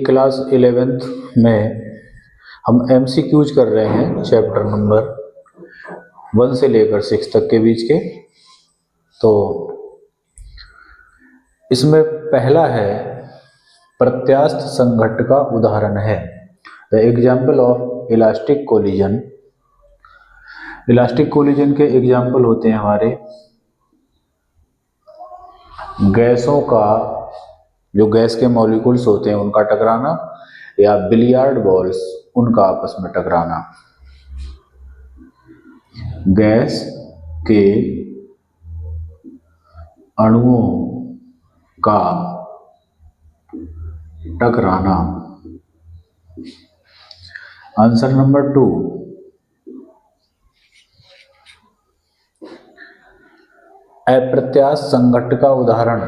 Class 11th में हम MCQs कर रहे हैं चैप्टर नंबर 1 से लेकर 6 तक के बीच के। तो इसमें पहला है प्रत्यास्थ संघट्ट का उदाहरण है the example of elastic collision. Elastic collision के एग्जाम्पल होते हैं हमारे गैसों का, जो गैस के मॉलिक्यूल्स होते हैं उनका टकराना, या बिलियार्ड बॉल्स उनका आपस में टकराना। गैस के अणुओं का टकराना। आंसर नंबर 2, अप्रत्यास्थ संघट्ट का उदाहरण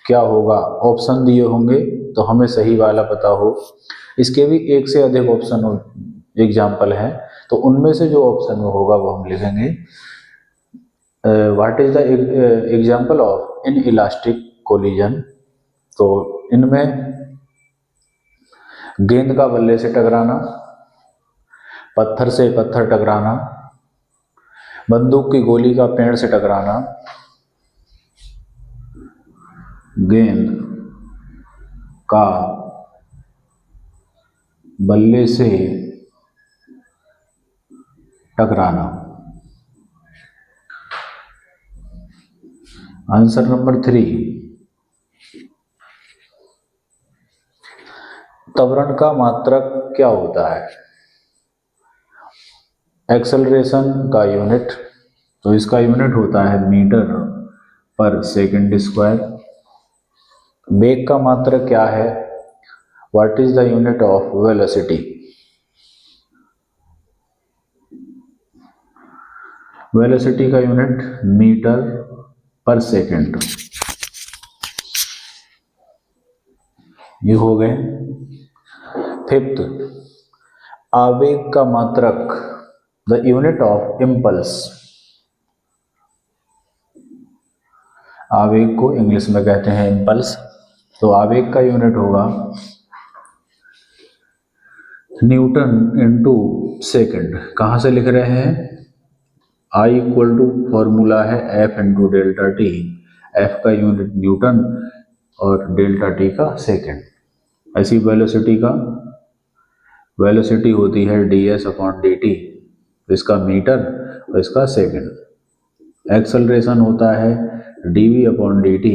क्या होगा? ऑप्शन दिए होंगे तो हमें सही वाला पता हो। इसके भी एक से अधिक ऑप्शन एग्जाम्पल हैं, तो उनमें से जो ऑप्शन में होगा वो हम लिखेंगे। What is the example of in elastic collision? तो इनमें गेंद का बल्ले से टकराना, पत्थर से पत्थर टकराना, बंदूक की गोली का पेड़ से टकराना, गेंद का बल्ले से टकराना। आंसर नंबर 3, त्वरण का मात्रक क्या होता है? एक्सेलरेशन का यूनिट, तो इसका यूनिट होता है मीटर पर सेकंड स्क्वायर। वेग का मात्रक क्या है? What is the unit of velocity? Velocity का यूनिट मीटर पर सेकंड। ये हो गए। 5th, आवेग का मात्रक, द यूनिट ऑफ इम्पल्स। आवेग को इंग्लिश में कहते हैं इम्पल्स, तो आवेग का यूनिट होगा न्यूटन इनटू सेकंड। कहाँ से लिख रहे हैं? I इक्वल टू फॉर्मूला है F into delta T. F का यूनिट न्यूटन और डेल्टा टी का सेकंड। ऐसी वेलोसिटी का, वेलोसिटी होती है ds अपॉन dt, इसका मीटर और इसका सेकंड। एक्सेलरेशन होता है dv अपॉन dt,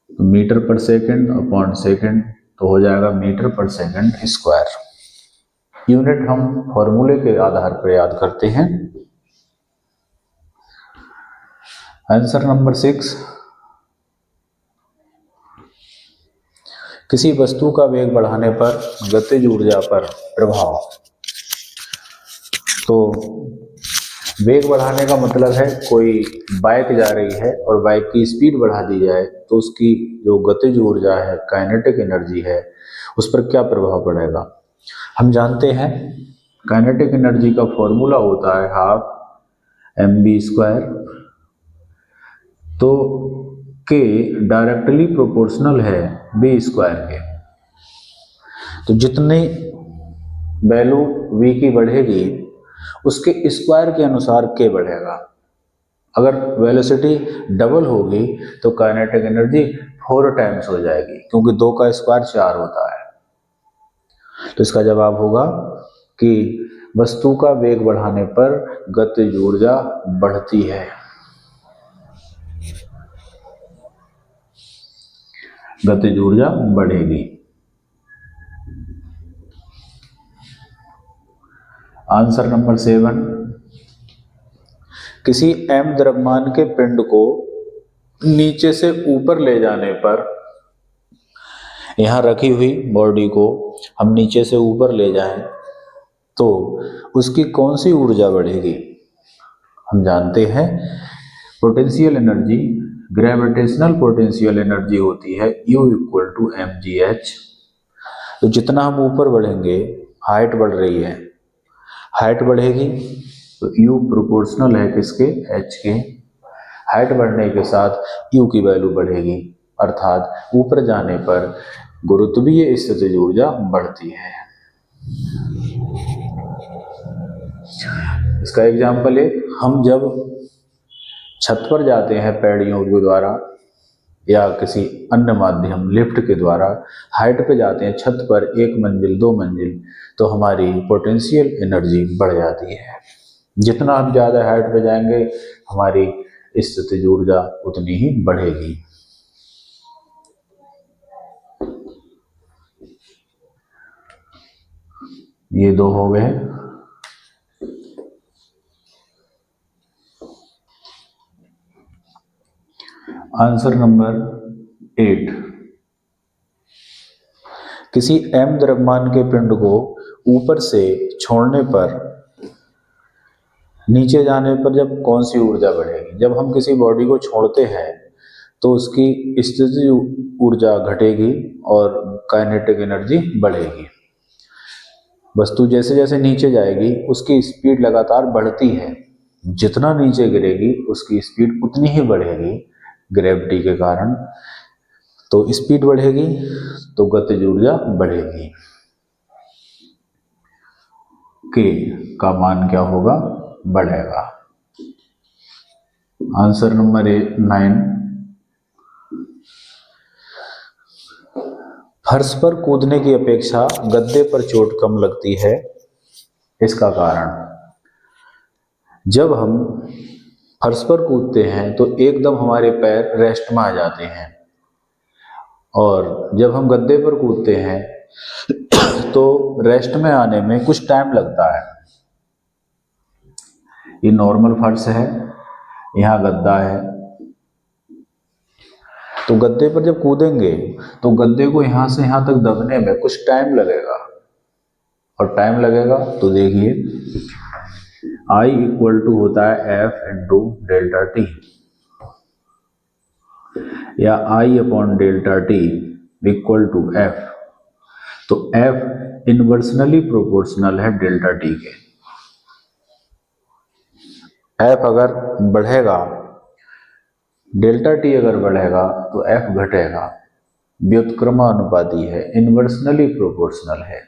तो मीटर पर सेकंड अपॉन सेकंड, तो हो जाएगा मीटर पर सेकंड स्क्वायर। यूनिट हम फॉर्मूले के आधार पर याद करते हैं। आंसर नंबर 6, किसी वस्तु का वेग बढ़ाने पर गतिज ऊर्जा पर प्रभाव। तो वेग बढ़ाने का मतलब है कोई बाइक जा रही है और बाइक की स्पीड बढ़ा दी जाए तो उसकी जो गतिज ऊर्जा है, काइनेटिक एनर्जी है, उस पर क्या प्रभाव पड़ेगा। हम जानते हैं काइनेटिक एनर्जी का फॉर्मूला होता है हाफ mv², तो के डायरेक्टली प्रोपोर्शनल है v² के। तो जितनी वैल्यू v की बढ़ेगी उसके स्क्वायर के अनुसार k बढ़ेगा। अगर वेलोसिटी डबल होगी तो काइनेटिक एनर्जी 4 टाइम्स हो जाएगी, क्योंकि 2 का स्क्वायर 4 होता है। तो इसका जवाब होगा कि वस्तु का वेग बढ़ाने पर गतिज ऊर्जा बढ़ती है। गतिज ऊर्जा बढ़ेगी। आंसर नंबर 7, किसी m द्रव्यमान के पिंड को नीचे से ऊपर ले जाने पर, यहां रखी हुई बॉडी को हम नीचे से ऊपर ले जाएं तो उसकी कौन सी ऊर्जा बढ़ेगी? हम जानते हैं potential energy, gravitational potential energy होती है U इक्वल टू mgh। तो जितना हम ऊपर बढ़ेंगे, हाइट बढ़ रही है, हाइट बढ़ेगी तो U प्रोपोर्शनल है किसके? h के। हाइट बढ़ने के साथ U की वैल्यू बढ़ेगी, अर्थात ऊपर जाने पर गुरुत्वीय स्थितिज ऊर्जा बढ़ती है। इसका एग्जाम्पल है, हम जब छत पर जाते हैं पैड़ियों के द्वारा या किसी अन्य माध्यम लिफ्ट के द्वारा हाइट पे जाते हैं, छत पर 1 मंजिल 2 मंजिल, तो हमारी पोटेंशियल एनर्जी बढ़ जाती है। जितना हम ज़्यादा हाइट पे जाएंगे हमारी स्थितिज ऊर्जा उतनी ही बढ़ेगी। ये 2 हो गए। आंसर नंबर 8, किसी m द्रव्यमान के पिंड को ऊपर से छोड़ने पर नीचे जाने पर जब कौन सी ऊर्जा बढ़ेगी? जब हम किसी बॉडी को छोड़ते हैं तो उसकी स्थितिज ऊर्जा घटेगी और काइनेटिक एनर्जी बढ़ेगी। वस्तु जैसे जैसे नीचे जाएगी उसकी स्पीड लगातार बढ़ती है, जितना नीचे गिरेगी उसकी स्पीड उतनी ही बढ़ेगी ग्रेविटी के कारण। तो स्पीड बढ़ेगी तो गतिज ऊर्जा बढ़ेगी। के का मान क्या होगा? बढ़ेगा। आंसर नंबर 9, फर्श पर कूदने की अपेक्षा गद्दे पर चोट कम लगती है। इसका कारण, जब हम फर्श पर कूदते हैं तो एकदम हमारे पैर रेस्ट में आ जाते हैं, और जब हम गद्दे पर कूदते हैं तो रेस्ट में आने में कुछ टाइम लगता है। ये नॉर्मल फर्श है, यहाँ गद्दा है, तो गद्दे पर जब कूदेंगे तो गद्दे को यहाँ से यहाँ तक दबने में कुछ टाइम लगेगा, और टाइम लगेगा तो देखिए I इक्वल टू होता है F इंटू डेल्टा टी, या I upon delta T equal to F। तो F इनवर्सनली प्रोपोर्शनल है डेल्टा टी के। F अगर बढ़ेगा, डेल्टा टी अगर बढ़ेगा तो F घटेगा। व्युत्क्रमानुपाती है, इनवर्सनली प्रोपोर्शनल है।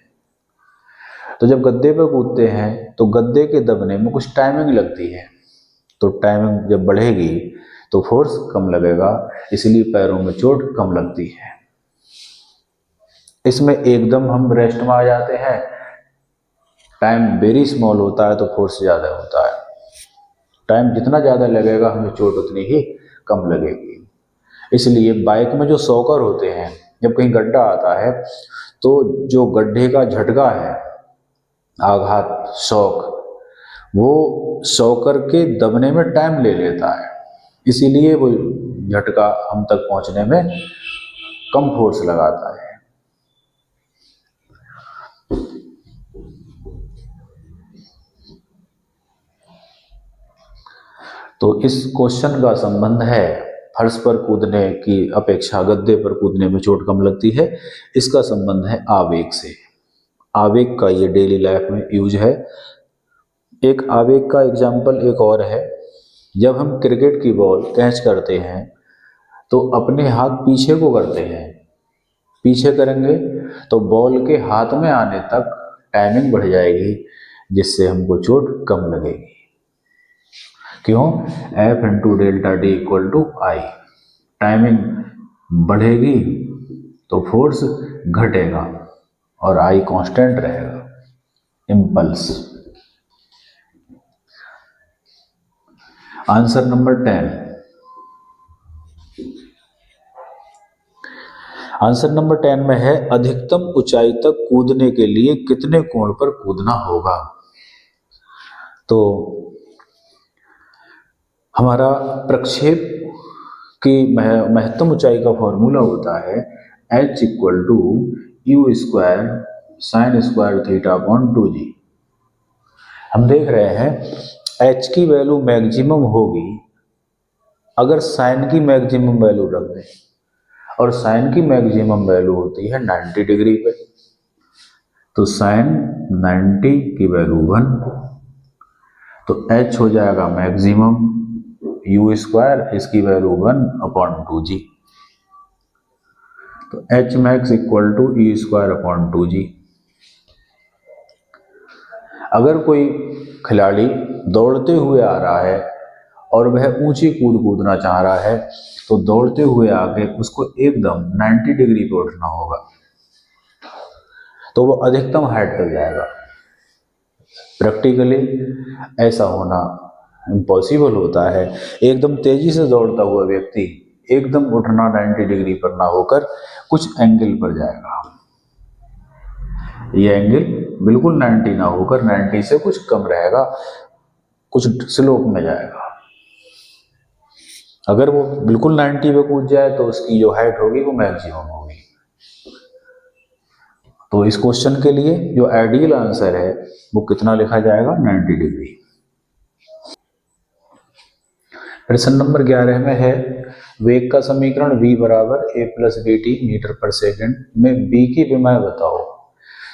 तो जब गद्दे पर कूदते हैं तो गद्दे के दबने में कुछ टाइमिंग लगती है, तो टाइमिंग जब बढ़ेगी तो फोर्स कम लगेगा, इसलिए पैरों में चोट कम लगती है। इसमें एकदम हम रेस्ट में आ जाते हैं, टाइम वेरी स्मॉल होता है तो फोर्स ज़्यादा होता है। टाइम जितना ज़्यादा लगेगा हमें चोट उतनी ही कम लगेगी। इसलिए बाइक में जो शॉकर होते हैं, जब कहीं गड्ढा आता है तो जो गड्ढे का झटका है, आघात, शॉक, वो शॉकर के दबने में टाइम ले लेता है, इसीलिए वो झटका हम तक पहुंचने में कम फोर्स लगाता है। तो इस क्वेश्चन का संबंध है फर्श पर कूदने की अपेक्षा गद्दे पर कूदने में चोट कम लगती है। इसका संबंध है आवेग से। आवेग का ये डेली लाइफ में यूज है। एक आवेग का एग्जाम्पल एक और है, जब हम क्रिकेट की बॉल कैच करते हैं तो अपने हाथ पीछे को करते हैं, पीछे करेंगे तो बॉल के हाथ में आने तक टाइमिंग बढ़ जाएगी, जिससे हमको चोट कम लगेगी। क्यों? F into delta T equal to I. Timing बढ़ेगी तो फोर्स घटेगा और आई कांस्टेंट रहेगा, impulse. Answer number 10, answer number 10 में है अधिकतम ऊंचाई तक कूदने के लिए कितने कोण पर कूदना होगा। तो हमारा प्रक्षेप की महत्तम ऊंचाई का फॉर्मूला होता है H equal to u square sine square theta upon 2g। हम देख रहे हैं H की वैल्यू मैक्सिमम होगी अगर साइन की मैक्सिमम वैल्यू रख दें, और साइन की मैक्सिमम वैल्यू होती है 90 डिग्री पे। तो साइन 90 की वैल्यू 1, तो H हो जाएगा मैक्सिमम, यू स्क्वायर इसकी वैल्यू 1 अपॉन 2g। तो H max equal to e square upon 2g। अगर कोई खिलाड़ी दौड़ते हुए आ रहा है और वह ऊंची कूद कूदना चाह रहा है, तो दौड़ते हुए आके उसको एकदम 90 डिग्री पे उठना होगा, तो वो अधिकतम हाइट तक जाएगा। प्रैक्टिकली ऐसा होना इम्पॉसिबल होता है। एकदम तेजी से दौड़ता हुआ व्यक्ति एकदम उठना 90 डिग्री पर ना होकर कुछ एंगल पर जाएगा। ये एंगल बिल्कुल 90 ना होकर 90 से कुछ कम रहेगा, कुछ स्लोप में जाएगा। अगर वो बिल्कुल 90 पे कूद जाए तो उसकी जो हाइट होगी वो मैक्सिमम होगी। तो इस क्वेश्चन के लिए जो आइडियल आंसर है वो कितना लिखा जाएगा? 90 डिग्री। प्रश्न नंबर 11 में है वेग का समीकरण v बराबर a plus b t meter पर सेकंड में b की विमाएं बताओ।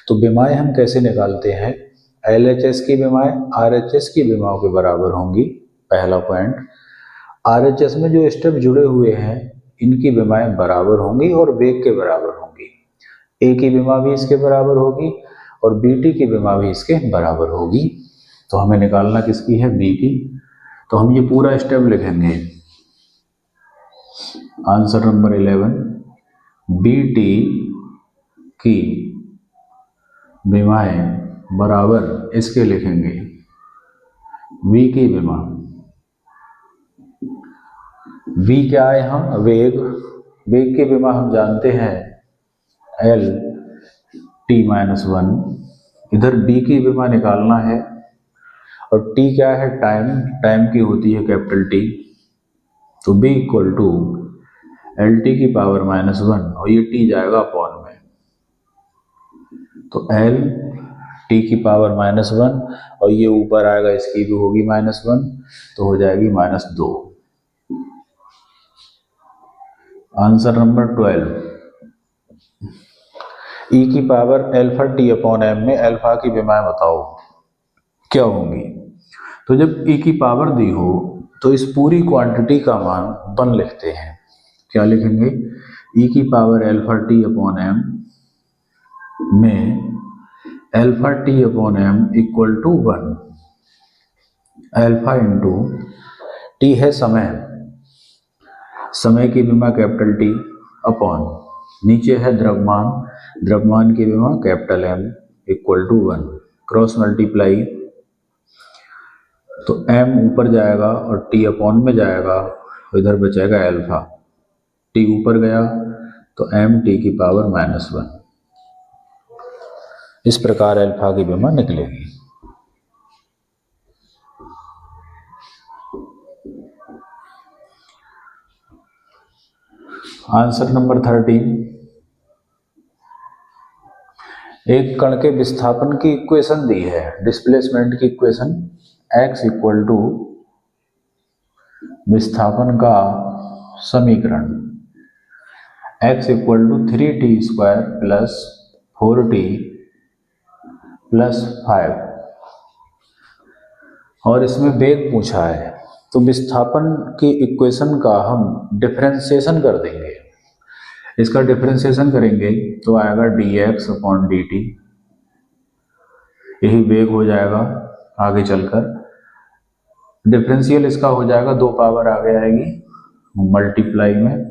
तो विमाएं हम कैसे निकालते हैं? LHS की विमाएं RHS की विमाओं के बराबर होंगी, पहला पॉइंट। RHS में जो स्टेप जुड़े हुए हैं इनकी विमाएं बराबर होंगी और वेग के बराबर होंगी। a की विमा भी इसके बराबर होगी और bt की विमा भी इसके बराबर होगी। तो हमें निकालना किसकी है? b की। तो हम ये पूरा स्टेप लिखेंगे। आंसर नंबर 11, bt की विमाएं बराबर इसके लिखेंगे v की विमा। v क्या है? हम वेग, वेग की विमा हम जानते हैं l t-1। इधर b की विमा निकालना है और t क्या है? टाइम, टाइम की होती है कैपिटल T। तो b equal to L T की पावर -1 और ये t जाएगा अपॉन में। तो एल टी की पावर -1 और ये ऊपर आएगा, इसकी भी होगी -1, तो हो जाएगी -2। आंसर नंबर 12, e की power alpha T upon M में अल्फा की विमाएं बताओ क्या होंगी। तो जब e की पावर दी हो तो इस पूरी क्वांटिटी का मान 1 लिखते हैं। क्या लिखेंगे? e की power alpha T upon M में alpha T upon M equal to 1। Alpha into T है समय, समय की विमा कैपिटल टी अपॉन नीचे है द्रव्यमान, द्रव्यमान की विमा capital M equal to 1। Cross multiply, तो एम ऊपर जाएगा और टी अपॉन में जाएगा, इधर बचेगा अल्फा। टी ऊपर गया तो एम टी की पावर -1। इस प्रकार अल्फा की विमा निकलेगी। आंसर नंबर 13, एक कण के विस्थापन की इक्वेशन दी है, डिस्प्लेसमेंट की इक्वेशन, x इक्वल टू विस्थापन का समीकरण x equal to 3t² plus 4t plus 5 और इसमें वेग पूछा है। तो विस्थापन की इक्वेशन का हम डिफरेंशिएशन कर देंगे। इसका डिफरेंशिएशन करेंगे तो आएगा dx अपॉन dt, यही वेग हो जाएगा आगे चलकर। डिफरेंशियल इसका हो जाएगा, 2 पावर आगे आएगी, मल्टीप्लाई में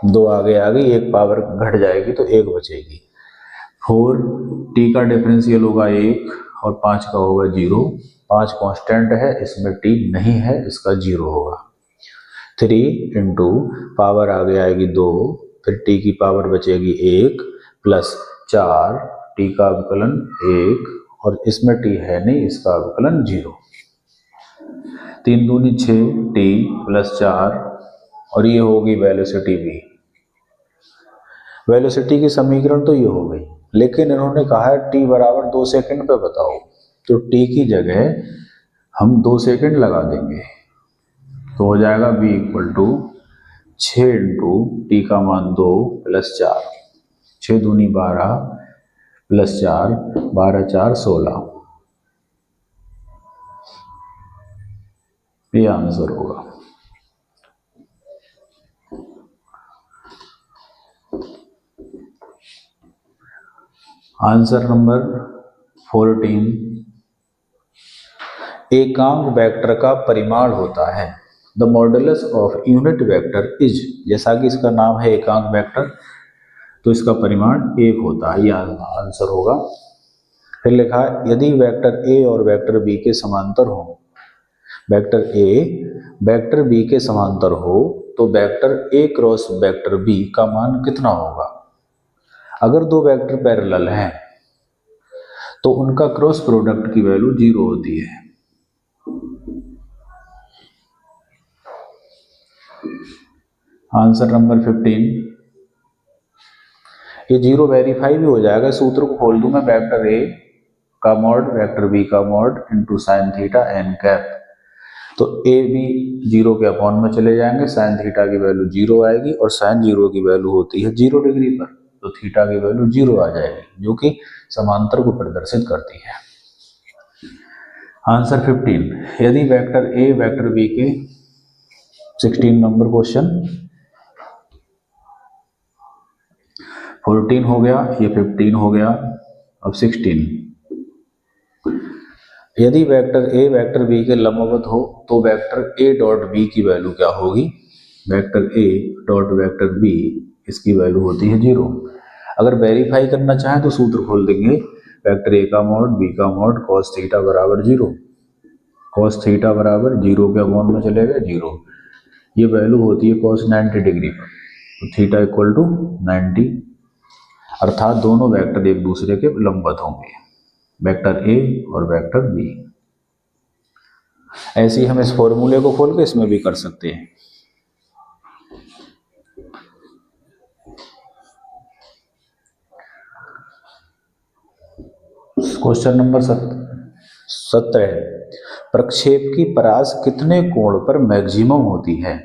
2 आगे आ गई, 1 पावर घट जाएगी तो 1 बचेगी। 4 t का डिफरेंशियल होगा 1 और 5 का होगा 0। 5 कांस्टेंट है, इसमें t नहीं है, इसका 0 होगा। 3 इंटू पावर आगे आएगी 2, फिर t की पावर बचेगी 1 प्लस 4, t का अवकलन 1 और इसमें t है नहीं, इसका अवकलन 0। 3 दूनी 6, t प्लस 4 और ये होगी वेलोसिटी v। वेलोसिटी की समीकरण तो ये हो गई, लेकिन इन्होंने कहा है t बराबर 2 सेकंड पे बताओ, तो t की जगह हम 2 सेकंड लगा देंगे। तो हो जाएगा v equal to 6 into t का मान 2 प्लस 4, 6 दूनी 12 प्लस 4, 12 4 16, ये आंसर होगा। आंसर नंबर 14, एकांक वेक्टर का परिमाण होता है। The modulus of unit vector is, जैसा कि इसका नाम है एकांक वेक्टर, तो इसका परिमाण 1 होता है, यह आंसर होगा। फिर लिखा है यदि वेक्टर ए और वेक्टर बी के समांतर हो, वेक्टर ए वेक्टर बी के समांतर हो तो vector A cross vector B का मान कितना होगा। अगर दो वेक्टर पैरेलल हैं तो उनका क्रॉस प्रोडक्ट की वैल्यू 0 होती है। आंसर नंबर 15, ये 0 वेरीफाई भी हो जाएगा। सूत्र को खोल दूं मैं, वेक्टर ए का मॉड वेक्टर बी का mod into sine theta N cap, तो ए बी 0 के अपॉन में चले जाएंगे, साइन थीटा की वैल्यू 0 आएगी और साइन 0 की वैल्यू होती है 0 डिग्री पर, तो थीटा की वैल्यू 0 आ जाएगी, जो कि समांतर को प्रदर्शित करती है। आंसर 15, यदि वेक्टर ए वेक्टर बी के 16 नंबर क्वेश्चन, 14 हो गया, ये 15 हो गया, अब 16, यदि वेक्टर ए वेक्टर बी के लंबवत हो तो वेक्टर ए डॉट बी की वैल्यू क्या होगी। Vector A dot vector B, इसकी वैल्यू होती है 0। अगर वेरीफाई करना चाहें तो सूत्र खोल देंगे, वेक्टर ए का मॉड बी का मॉड कॉस थीटा बराबर 0, कॉस थीटा बराबर 0 के अपॉन में चलेगा 0, ये वैल्यू होती है कॉस 90 डिग्री पर, तो थीटा इक्वल टू 90, अर्थात दोनों वेक्टर एक दूसरे के लंबवत होंगे, वेक्टर ए और वेक्टर बी। ऐसे ही हम इस फॉर्मूले को खोल के इसमें भी कर सकते हैं। क्वेश्चन नंबर 17, प्रक्षेप की परास कितने कोण पर मैक्सिमम होती है।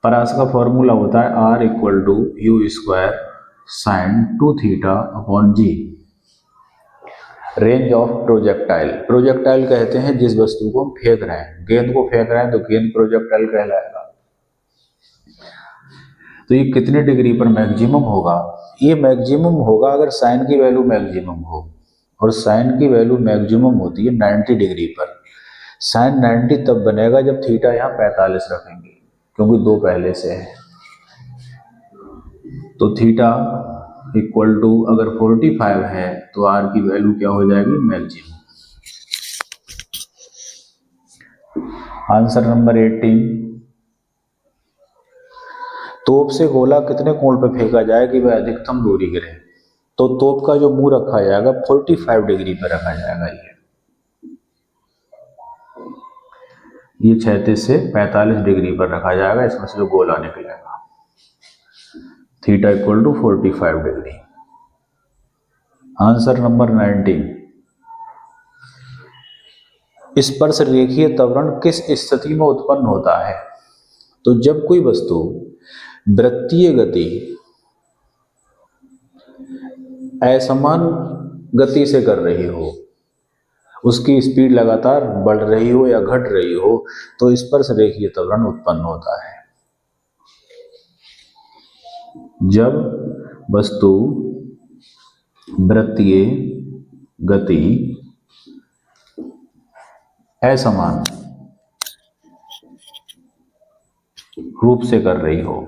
परास का फॉर्मूला होता है R equal to u square sine 2 theta upon g. Range of projectile, projectile कहते हैं जिस वस्तु को हम फेंक रहे हैं, गेंद को फेंक रहे हैं तो गेंद प्रोजेक्टाइल कहलाएगा। तो ये कितने डिग्री पर मैक्सिमम होगा, ये मैक्सिमम होगा अगर साइन की वैल्यू मैक्सिमम हो, और साइन की वैल्यू मैक्सिमम होती है 90 डिग्री पर। साइन 90 तब बनेगा जब थीटा यहाँ 45 रखेंगे, क्योंकि 2 पहले से है, तो थीटा इक्वल टू अगर 45 है तो आर की वैल्यू क्या हो जाएगी, मैक्सिमम। आंसर नंबर 18, तोप से गोला कितने कोण पर फेंका जाए कि वह अधिकतम दूरी गिरे। तो तोप का जो मुंह रखा जाएगा 45 डिग्री पर रखा जाएगा, ये 36 से 45 डिग्री पर रखा जाएगा, इसमें से जो गोला निकलेगा, theta equal to 45 degree. Answer number 19, स्पर्श रेखीय त्वरण किस स्थिति में उत्पन्न होता है। तो जब कोई वस्तु वृत्तीय गति असमान गति से कर रही हो, उसकी स्पीड लगातार बढ़ रही हो या घट रही हो, तो स्पर्श रेखीय त्वरण उत्पन्न होता है। जब वस्तु वृत्तीय गति असमान रूप से कर रही हो।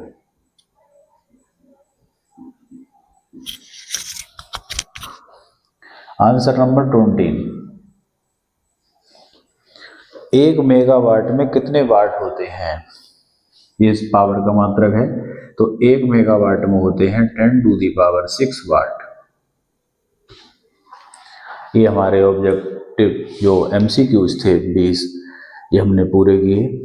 आंसर नंबर 20, 1 मेगावाट में कितने वाट होते हैं। ये इस पावर का मात्रक है, तो 1 मेगावाट में होते हैं 10⁶ वाट। ये हमारे ऑब्जेक्टिव जो MCQs थे 20, ये हमने पूरे किए।